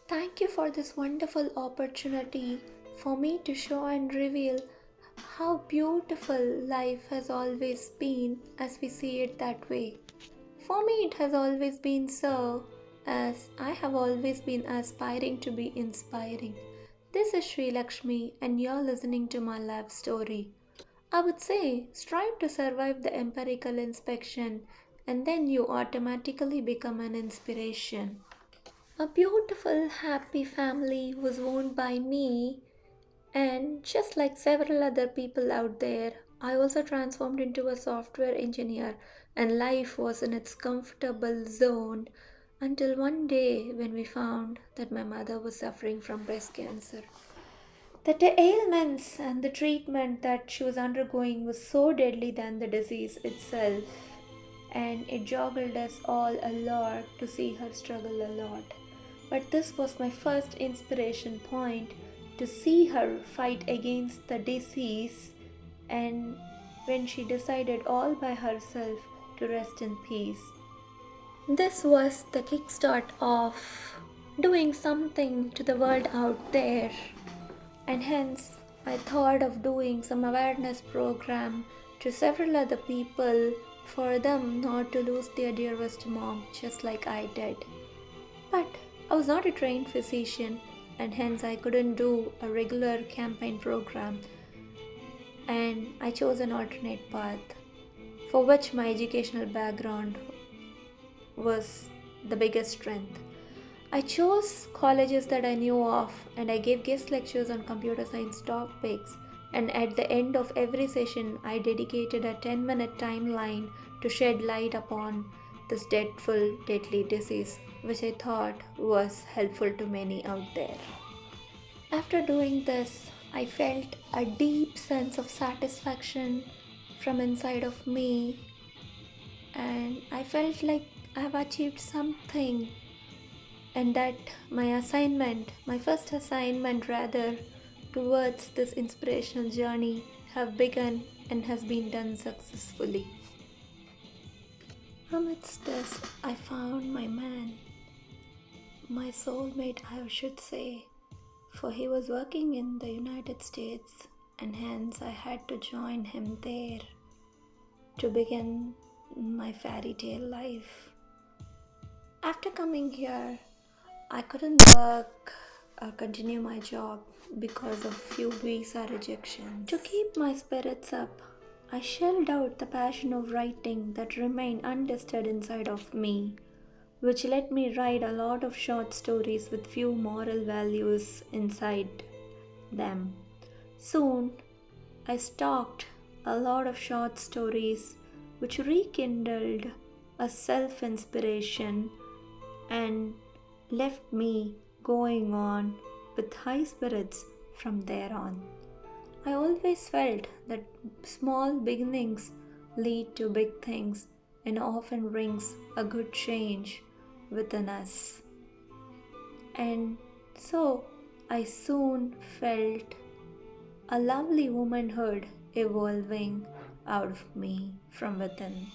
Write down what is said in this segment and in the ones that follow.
Thank you for this wonderful opportunity for me to show and reveal how beautiful life has always been as we see it that way. For me, it has always been so, as I have always been aspiring to be inspiring. This is Srilakshmi, and you're listening to my life story. I would say strive to survive the empirical inspection, and then you automatically become an inspiration. A beautiful, happy family was owned by me, and just like several other people out there, I also transformed into a software engineer, and life was in its comfortable zone until one day when we found that my mother was suffering from breast cancer. That the ailments and the treatment that she was undergoing was so deadly than the disease itself, and it joggled us all a lot to see her struggle a lot. But this was my first inspiration point to see her fight against the disease, and when she decided all by herself to rest in peace. This was the kickstart of doing something to the world out there, and hence I thought of doing some awareness program to several other people for them not to lose their dearest mom just like I did. But I was not a trained physician, and hence I couldn't do a regular campaign program, and I chose an alternate path for which my educational background was the biggest strength. I chose colleges that I knew of, and I gave guest lectures on computer science topics. And at the end of every session, I dedicated a 10-minute timeline to shed light upon this dreadful, deadly disease, which I thought was helpful to many out there. After doing this, I felt a deep sense of satisfaction from inside of me, and I felt like I have achieved something, and that my first assignment rather, towards this inspirational journey have begun and has been done successfully. Amidst this, I found my man, my soulmate, I should say, for he was working in the United States, and hence I had to join him there to begin my fairy tale life. After coming here, I couldn't work or continue my job because of few visa rejections. To keep my spirits up, I shelled out the passion of writing that remained undisted inside of me, which let me write a lot of short stories with few moral values inside them. Soon, I stalked a lot of short stories which rekindled a self-inspiration and left me going on with high spirits from there on. I always felt that small beginnings lead to big things and often brings a good change within us. And so I soon felt a lovely womanhood evolving out of me from within.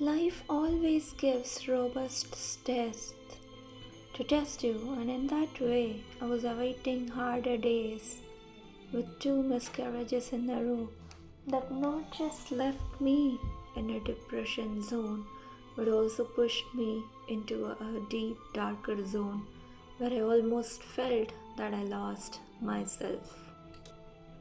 Life always gives robust tests to test you, and in that way, I was awaiting harder days with two miscarriages in a row that not just left me in a depression zone but also pushed me into a deep, darker zone where I almost felt that I lost myself.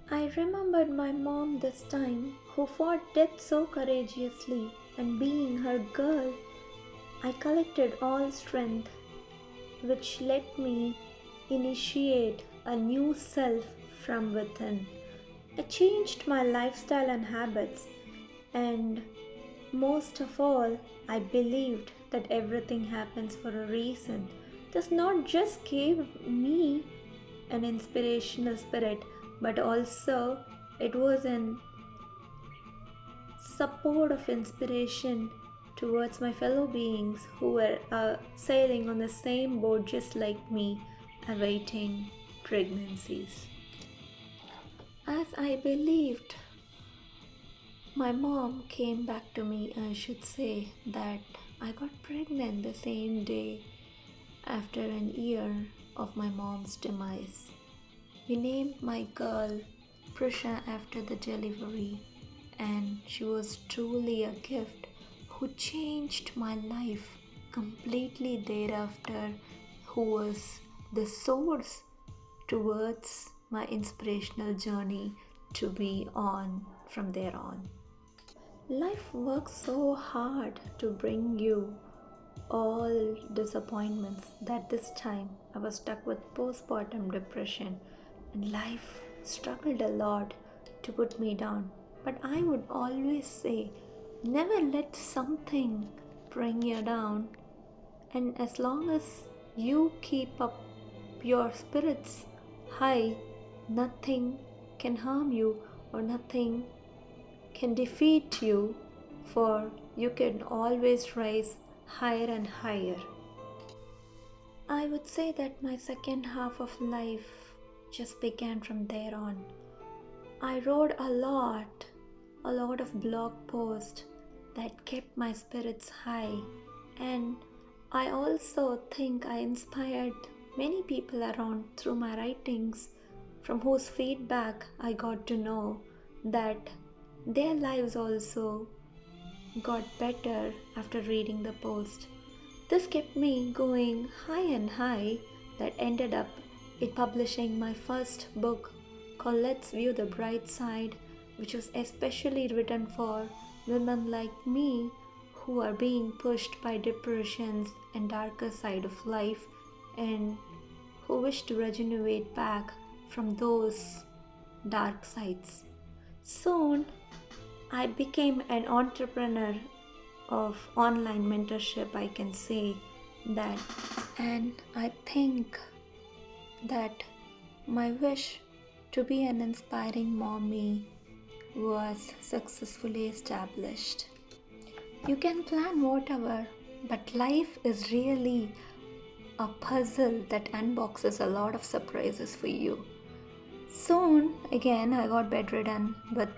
I remembered my mom this time, who fought death so courageously, and being her girl, I collected all strength, which let me initiate a new self from within. I changed my lifestyle and habits, and most of all, I believed that everything happens for a reason. This not just gave me an inspirational spirit, but also it was an support of inspiration towards my fellow beings who were sailing on the same boat just like me, awaiting pregnancies. As I believed, my mom came back to me, I should say, that I got pregnant the same day, after an year of my mom's demise. We named my girl Prisha after the delivery, and she was truly a gift who changed my life completely thereafter, who was the source towards my inspirational journey to be on from there on. Life works so hard to bring you all disappointments that this time I was stuck with postpartum depression and life struggled a lot to put me down. But I would always say, never let something bring you down, and as long as you keep up your spirits high, nothing can harm you or nothing can defeat you, for you can always rise higher and higher. I would say that my second half of life just began from there on. I wrote a lot of blog posts that kept my spirits high, and I also think I inspired many people around through my writings, from whose feedback I got to know that their lives also got better after reading the post. This kept me going high and high, that ended up in publishing my first book called Let's View the Bright Side, which was especially written for women like me who are being pushed by depressions and darker side of life, and who wish to regenerate back from those dark sides. Soon I became an entrepreneur of online mentorship, I can say that. And I think that my wish to be an inspiring mommy was successfully established. You can plan whatever, but life is really a puzzle that unboxes a lot of surprises for you. Soon again, I got bedridden with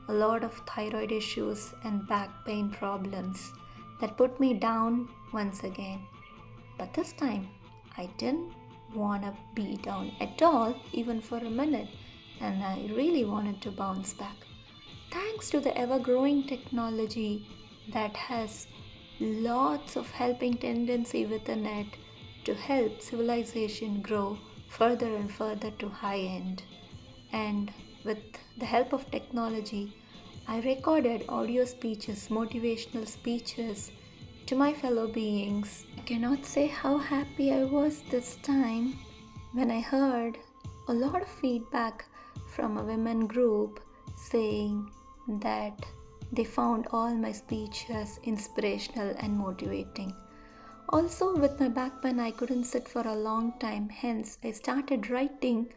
a lot of thyroid issues and back pain problems that put me down once again. But this time, I didn't want to be down at all, even for a minute, and I really wanted to bounce back. Thanks to the ever-growing technology that has lots of helping tendency within it to help civilization grow further and further to high end. And with the help of technology, I recorded audio speeches, motivational speeches to my fellow beings. I cannot say how happy I was this time when I heard a lot of feedback from a women group saying that they found all my speeches inspirational and motivating. Also, with my back pain, I couldn't sit for a long time, hence I started writing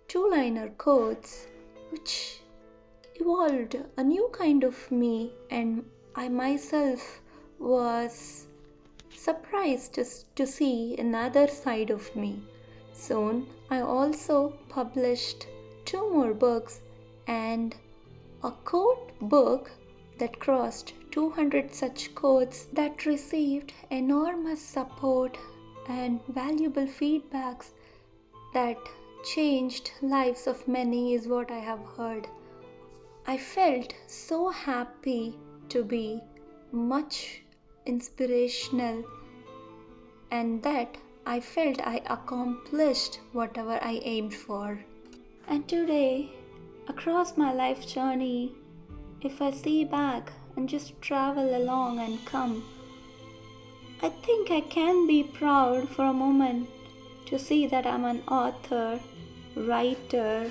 two-liner quotes, which evolved a new kind of me, and I myself was surprised to see another side of me. Soon, I also published 2 more books and a quote book that crossed 200 such quotes that received enormous support and valuable feedbacks that changed lives of many, is what I have heard. I felt so happy to be much inspirational, and that I felt I accomplished whatever I aimed for. And today, across my life journey, if I see back and just travel along and come, I think I can be proud for a moment to see that I'm an author, writer,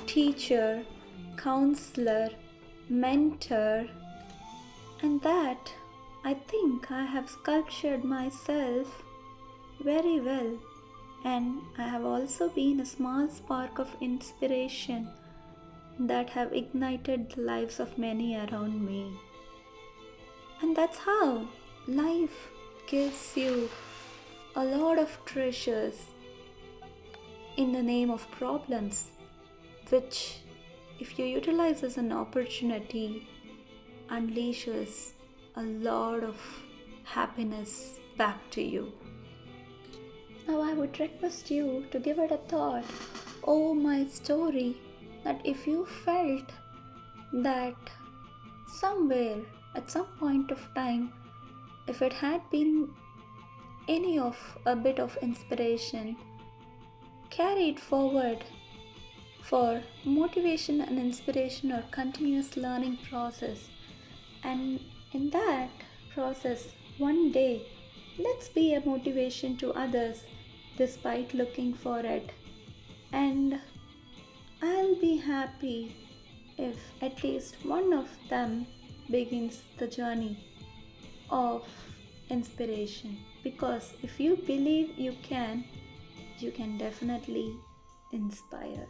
teacher, counselor, mentor, and that I think I have sculptured myself very well, and I have also been a small spark of inspiration that have ignited the lives of many around me. And that's how life gives you a lot of treasures in the name of problems, which, if you utilize as an opportunity, unleashes a lot of happiness back to you. Now I would request you to give it a thought over my story, that if you felt that somewhere at some point of time, if it had been any of a bit of inspiration, carry it forward for motivation and inspiration or continuous learning process. And in that process, one day, let's be a motivation to others despite looking for it. And I'll be happy if at least one of them begins the journey of inspiration. Because if you believe you can definitely inspire.